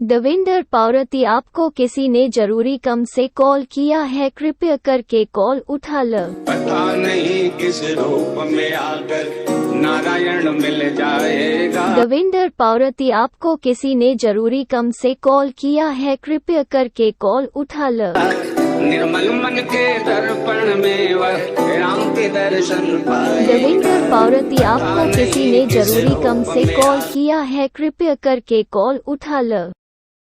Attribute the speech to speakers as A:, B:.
A: देवेंद्र पावरती, आपको किसी ने जरूरी काम से कॉल किया है, कृपया करके कॉल उठा लो।
B: पता नहीं किस रूप में आकर नारायण मिल जाएगा।
A: देवेंद्र पावरती, आपको किसी ने जरूरी काम से कॉल किया है, कृपया करके कॉल उठा लो।
B: निर्मल मन के दर्पण में वह राम के दर्शन पाए।
A: देवेंद्र पावरती, आपको किसी ने जरूरी काम से कॉल किया है, कृपया करके कॉल उठा लो।